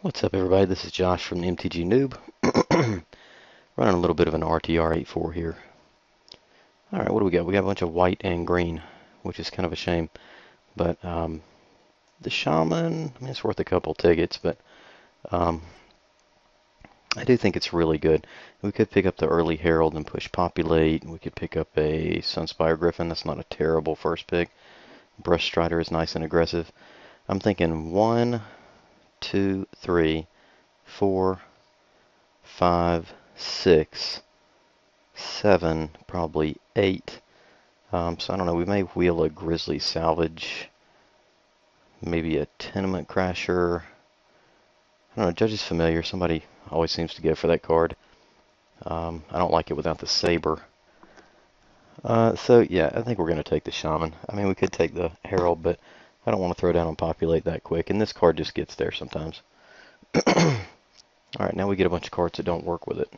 What's up, everybody? This is Josh from the MTG Noob. Running a little bit of an RTR 8.4 here. Alright, what do we got? We got a bunch of white and green, which is kind of a shame. But the Shaman, I mean, it's worth a couple tickets, but I do think it's really good. We could pick up the early Herald and push Populate. We could pick up a Sunspire Griffin. That's not a terrible first pick. Brush Strider is nice and aggressive. I'm thinking 1, 2, 3, 4, 5, 6, 7, probably 8. So I don't know, we may wheel a Grizzly Salvage, maybe a Tenement Crasher. I don't know, Judge is familiar. Somebody always seems to go for that card. I don't like it without the Saber. So yeah, I think we're going to take the Shaman. I mean, we could take the Herald, but I don't want to throw down and Populate that quick, and this card just gets there sometimes. Alright, now we get a bunch of cards that don't work with it.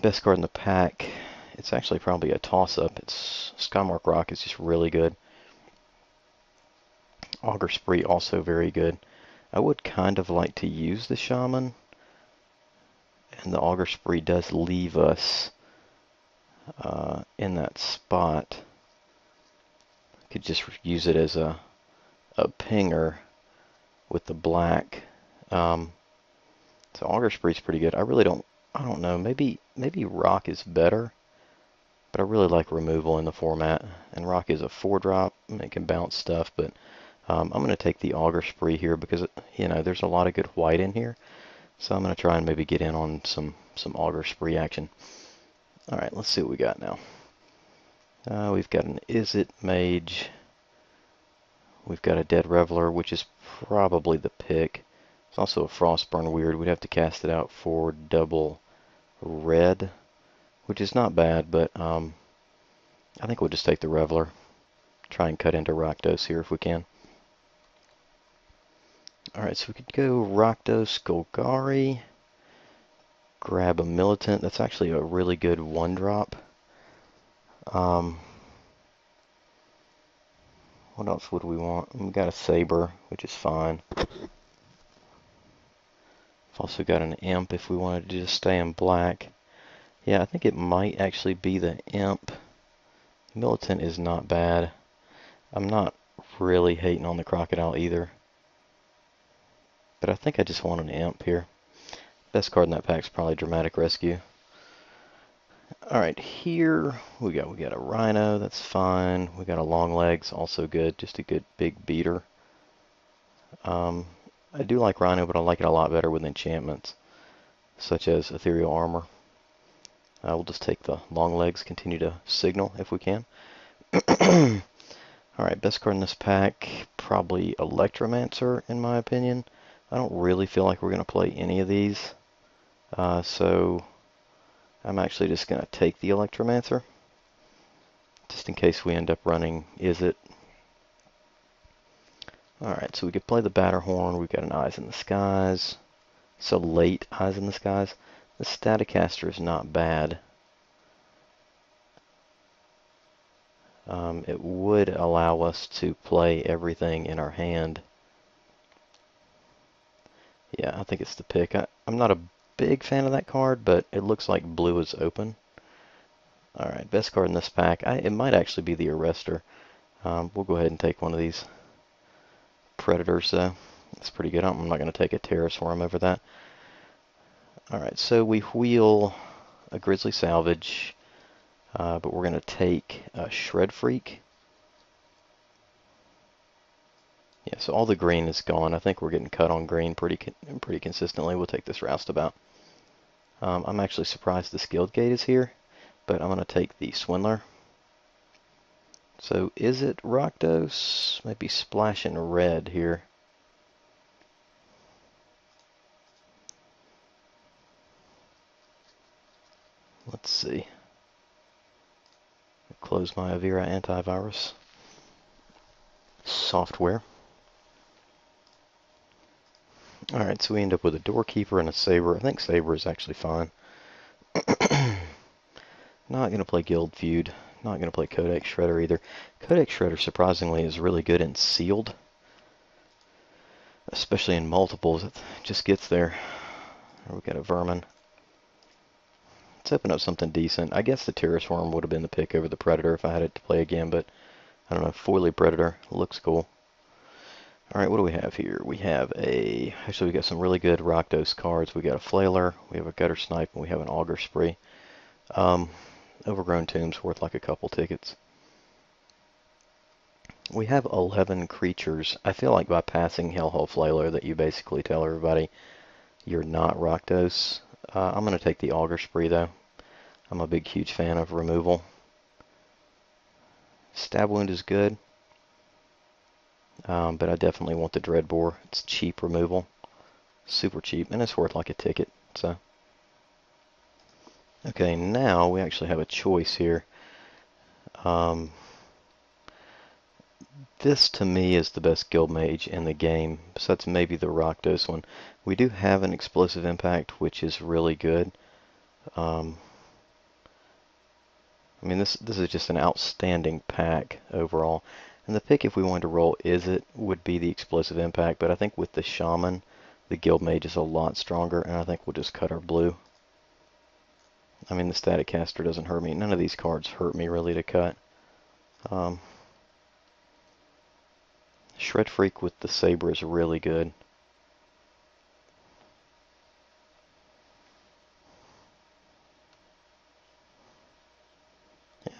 Best card in the pack, it's actually probably a toss-up. It's Skymark Rock is just really good. Augur Spree also very good. I would kind of like to use the Shaman, and the Augur Spree does leave us in that spot. Could just use it as a pinger with the black. So Augur Spree is pretty good. I don't know. Maybe Rock is better, but I really like removal in the format. And Rock is a 4-drop. It can bounce stuff, but I'm going to take the Augur Spree here because there's a lot of good white in here. So I'm going to try and maybe get in on some Augur Spree action. All right, let's see what we got now. We've got an Izzet Mage. We've got a Dead Reveler, which is probably the pick. It's also a Frostburn Weird. We'd have to cast it out for double red, which is not bad, but I think we'll just take the Reveler. Try and cut into Rakdos here if we can. Alright, so we could go Rakdos, Golgari, grab a Militant. That's actually a really good 1-drop. What else would we want? We've got a Saber, which is fine. We've also got an Imp if we wanted to just stay in black. Yeah, I think it might actually be the Imp. Militant is not bad. I'm not really hating on the Crocodile either. But I think I just want an Imp here. Best card in that pack is probably Dramatic Rescue. Alright, here we got a Rhino, that's fine. We got a Long Legs, also good, just a good big beater. I do like Rhino, but I like it a lot better with enchantments, such as Ethereal Armor. We'll just take the Long Legs, continue to signal if we can. Alright, best card in this pack, probably Electromancer in my opinion. I don't really feel like we're going to play any of these, so I'm actually just going to take the Electromancer, just in case we end up running Izzet. Alright, so we could play the Batterhorn. We've got an Eyes in the Skies. So late Eyes in the Skies. The Staticaster is not bad. It would allow us to play everything in our hand. Yeah, I think it's the pick. I'm not a big fan of that card, but it looks like blue is open. Alright, best card in this pack. It might actually be the Arrestor. We'll go ahead and take one of these Predators, though. That's pretty good. I'm not going to take a Terrasworm over that. Alright, so we wheel a Grizzly Salvage, but we're going to take a Shred Freak. Yeah, so all the green is gone. I think we're getting cut on green pretty consistently. We'll take this Roustabout. I'm actually surprised the Skilled Gate is here, but I'm going to take the Swindler. So is it Rakdos? Maybe splashing red here. Let's see. Close my Avira antivirus software. Alright, so we end up with a Doorkeeper and a Saber. I think Saber is actually fine. Not going to play Guild Feud. Not going to play Codex Shredder either. Codex Shredder, surprisingly, is really good in Sealed. especially in multiples. It just gets there. We got a vermin. Let's open up something decent. I guess the terrace worm would have been the pick over the predator if I had it to play again, but I don't know. Foily predator looks cool. All right, what do we have here? We have actually we got some really good Rakdos cards. We got a Flailer, we have a Gutter Snipe, and we have an Auger Spree. Overgrown Tomb's worth like a couple tickets. We have 11 creatures. I feel like by passing Hellhole Flailer that you basically tell everybody you're not Rakdos. I'm going to take the Auger Spree though. I'm a big, huge fan of removal. Stab Wound is good, but I definitely want the Dreadbore. It's cheap removal, super cheap, and it's worth like a ticket. So, okay, now we actually have a choice here. This to me is the best Guild Mage in the game, besides maybe the Rakdos one. We do have an Explosive Impact, which is really good. I mean, this is just an outstanding pack overall. And the pick, if we wanted to roll would be the Explosive Impact, but I think with the Shaman, the Guild Mage is a lot stronger, and I think we'll just cut our blue. I mean, the Static Caster doesn't hurt me. None of these cards hurt me really to cut. Shred Freak with the Saber is really good.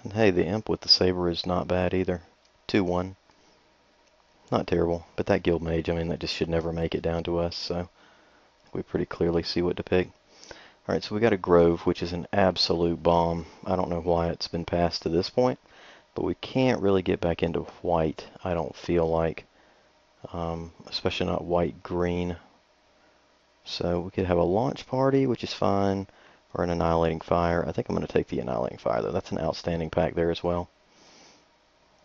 And hey, the Imp with the Saber is not bad either. 2-1. Not terrible, but that Guild Mage, I mean, that just should never make it down to us, so we pretty clearly see what to pick. Alright, so we got a Grove, which is an absolute bomb. I don't know why it's been passed to this point, but we can't really get back into white, I don't feel like. Especially not white-green. So we could have a Launch Party, which is fine, or an Annihilating Fire. I think I'm going to take the Annihilating Fire, though. That's an outstanding pack there as well.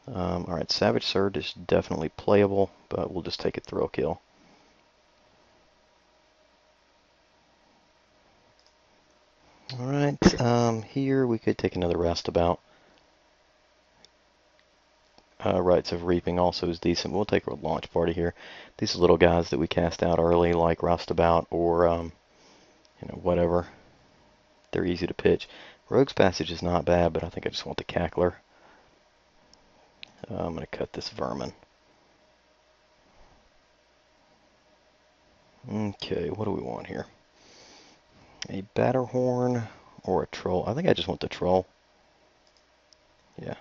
Alright, Savage Surge is definitely playable, but we'll just take a Thrill Kill. Alright, here we could take another Roustabout. Rites of Reaping also is decent. We'll take a Launch Party here. These little guys that we cast out early, like Roustabout or, whatever. They're easy to pitch. Rogue's Passage is not bad, but I think I just want the Cackler. I'm going to cut this Vermin. Okay, what do we want here? A Batterhorn or a Troll? I think I just want the Troll. Yeah.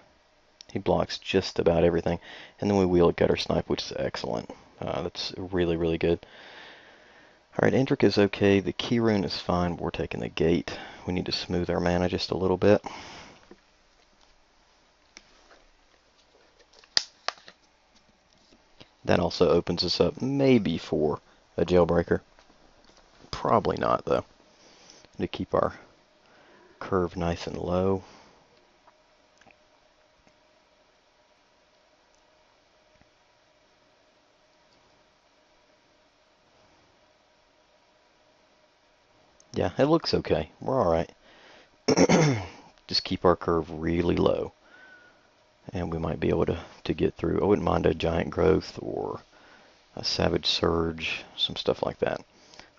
He blocks just about everything. And then we wheel a Gutter Snipe, which is excellent. That's really, really good. Alright, Endrick is okay. The Key Rune is fine. We're taking the Gate. We need to smooth our mana just a little bit. That also opens us up maybe for a Jailbreaker. Probably not, though. To keep our curve nice and low. Yeah, it looks okay. We're alright. Just keep our curve really low. And we might be able to get through. I wouldn't mind a Giant Growth or a Savage Surge, some stuff like that.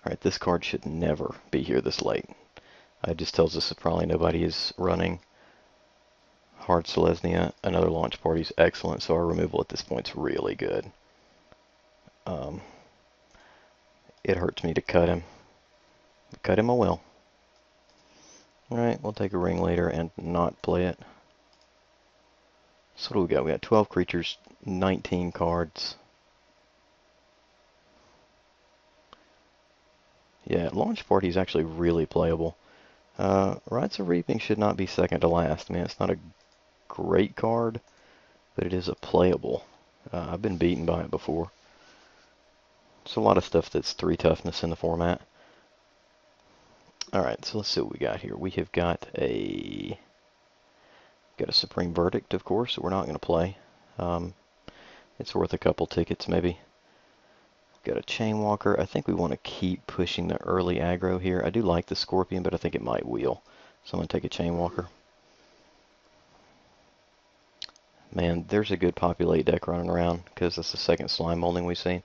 Alright, this card should never be here this late. It just tells us that probably nobody is running. Hard Selesnya, another Launch Party is excellent, so our removal at this point is really good. It hurts me to cut him. Cut him I will. Alright, we'll take a Ringleader and not play it. So what do we got? We got 12 creatures, 19 cards. Yeah, Launch Party is actually really playable. Rites of Reaping should not be second to last. I mean, it's not a great card, but it is a playable. I've been beaten by it before. It's a lot of stuff that's 3 toughness in the format. Alright, so let's see what we got here. We have got a Supreme Verdict, of course, that we're not going to play. It's worth a couple tickets, maybe. Got a Chainwalker. I think we want to keep pushing the early aggro here. I do like the Scorpion, but I think it might wheel. So I'm going to take a Chainwalker. Man, there's a good Populate deck running around, because that's the second slime molding we've seen.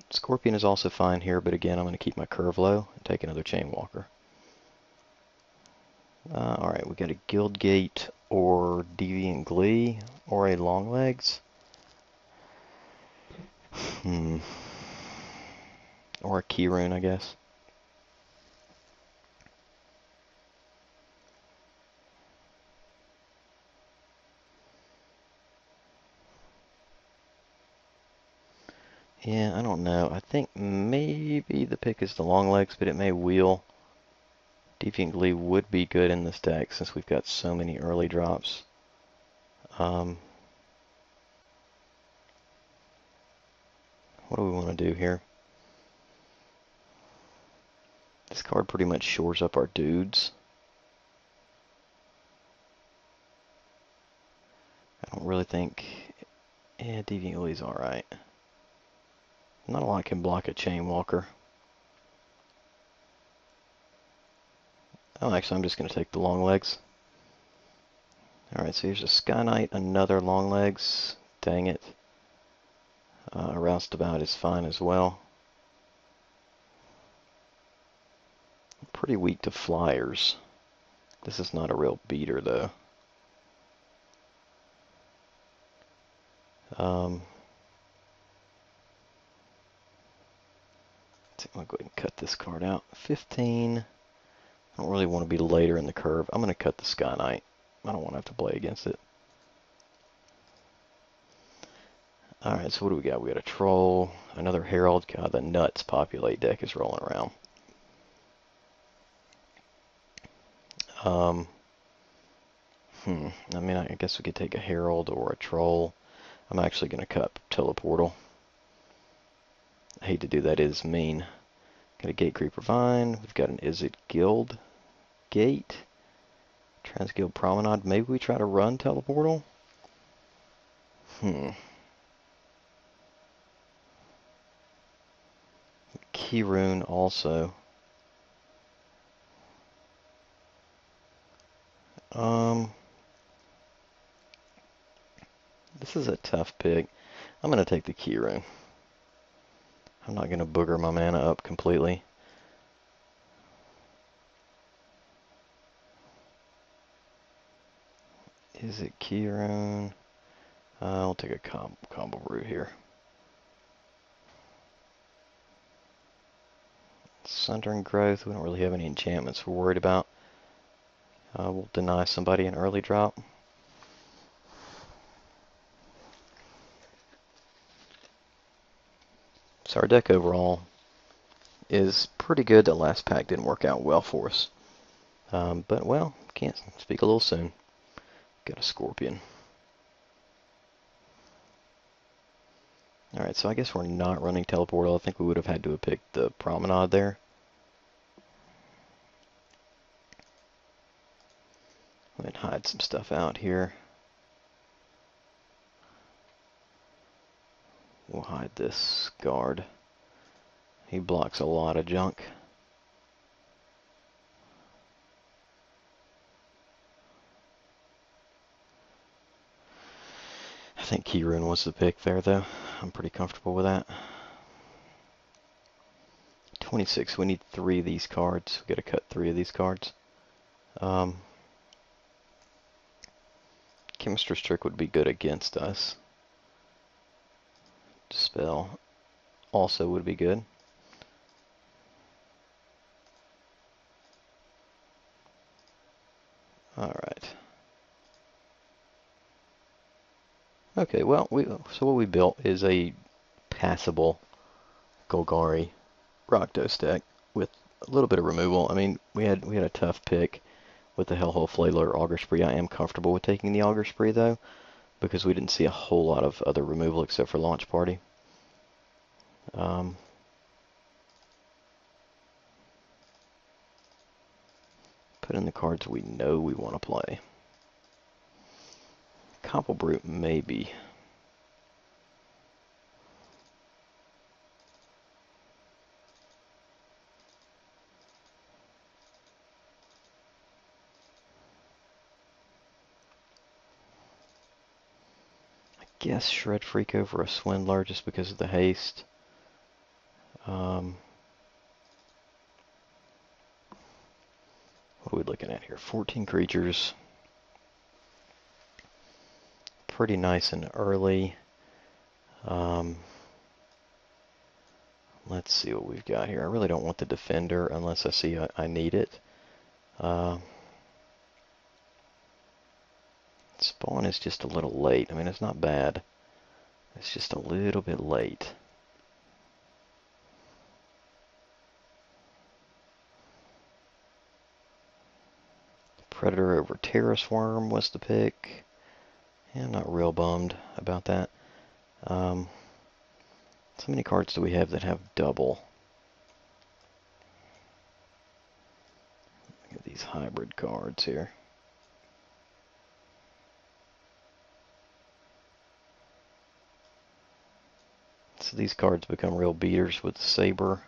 Scorpion is also fine here, but again, I'm going to keep my curve low and take another Chain Walker. Alright, we got a Guildgate or Deviant Glee or a Longlegs. Or a Keyrune, I guess. Yeah, I don't know. I think maybe the pick is the Longlegs, but it may wheel. Deviant Glee would be good in this deck since we've got so many early drops. What do we want to do here? This card pretty much shores up our dudes. I don't really think... Yeah, Deviant Glee's alright. Not a lot can block a Chain Walker. Oh, actually, I'm just going to take the Longlegs. Alright, so here's a Sky Knight, another Longlegs. Dang it. A Roustabout is fine as well. Pretty weak to flyers. This is not a real beater, though. I'm going to go ahead and cut this card out. 15. I don't really want to be later in the curve. I'm going to cut the Sky Knight. I don't want to have to play against it. Alright, so what do we got? We got a Troll, another Herald. God, the nuts populate deck is rolling around. I mean, I guess we could take a Herald or a Troll. I'm actually going to cut Teleportal. I hate to do that, it is mean. Got a Gate Creeper Vine. We've got an Is It Guild Gate. Transguild Promenade. Maybe we try to run Teleportal? Keyrune also. This is a tough pick. I'm going to take the Keyrune. I'm not going to booger my mana up completely. Is it Keyrune? I'll take a combo route here. Sundering Growth. We don't really have any enchantments we're worried about. We'll deny somebody an early drop. So our deck overall is pretty good. The last pack didn't work out well for us. But, well, can't speak a little soon. Got a Scorpion. Alright, so I guess we're not running Teleportal. I think we would have had to have picked the Promenade there. Let me hide some stuff out here. We'll hide this guard. He blocks a lot of junk. I think Keyrune was the pick there, though. I'm pretty comfortable with that. 26. We need 3 of these cards. We got to cut 3 of these cards. Chemist's Trick would be good against us. Dispel also would be good. Alright. Okay, well, so what we built is a passable Golgari Rakdos deck with a little bit of removal. I mean, we had a tough pick with the Hellhole Flailer or Augur Spree. I am comfortable with taking the Augur Spree, though, because we didn't see a whole lot of other removal except for Launch Party. Put in the cards we know we want to play. Copple Brute, maybe. I guess Shred Freak over a Swindler just because of the haste. What are we looking at here? 14 creatures. Pretty nice and early. Let's see what we've got here. I really don't want the defender unless I see I need it. Spawn is just a little late. I mean, it's not bad. It's just a little bit late. Predator over Terrace Worm was the pick. Yeah, I'm not real bummed about that. So many cards do we have that have double? Look at these hybrid cards here. So these cards become real beaters with Saber.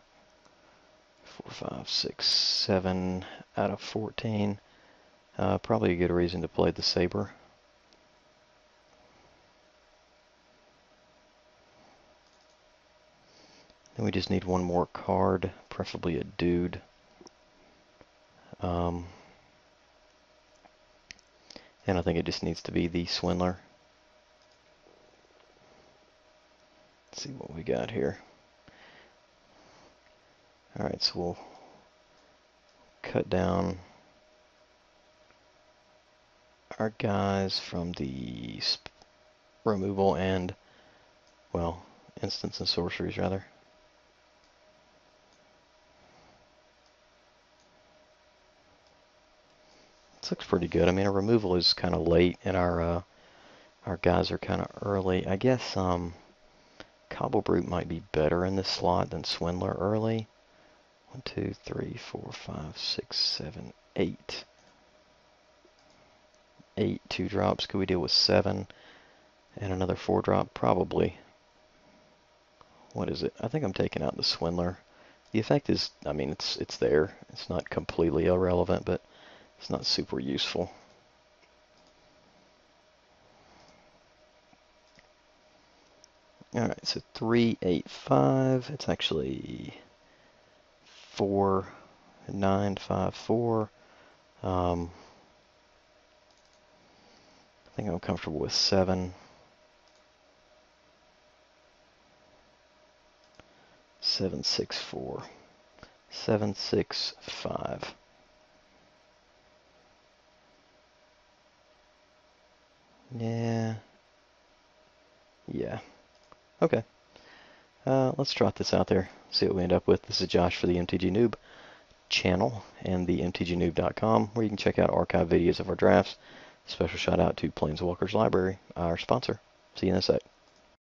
4, 5, 6, 7 out of 14. Probably a good reason to play the Saber. Then we just need one more card, preferably a dude. And I think it just needs to be the Swindler. Let's see what we got here. Alright, so we'll cut down our guys from the removal and, well, instants and sorceries rather. This looks pretty good. I mean, our removal is kind of late, and our guys are kind of early. I guess Cobble Brute might be better in this slot than Swindler early. 1, 2, 3, 4, 5, 6, 7, 8. 8 2-drops. Could we deal with 7 and another 4-drop? Probably. What is it? I think I'm taking out the Swindler. The effect is, I mean, it's there. It's not completely irrelevant, but it's not super useful. Alright, so 3, 8, 5. It's actually 4, 9, 5, 4. I think I'm comfortable with 7. 7, 6, 4. 7, 6, 5. Yeah. Yeah. Okay. Let's trot this out there, see what we end up with. This is Josh for the MTG Noob channel and the mtgnoob.com, where you can check out archive videos of our drafts. Special shout out to Planeswalkers Library, our sponsor. See you in a sec.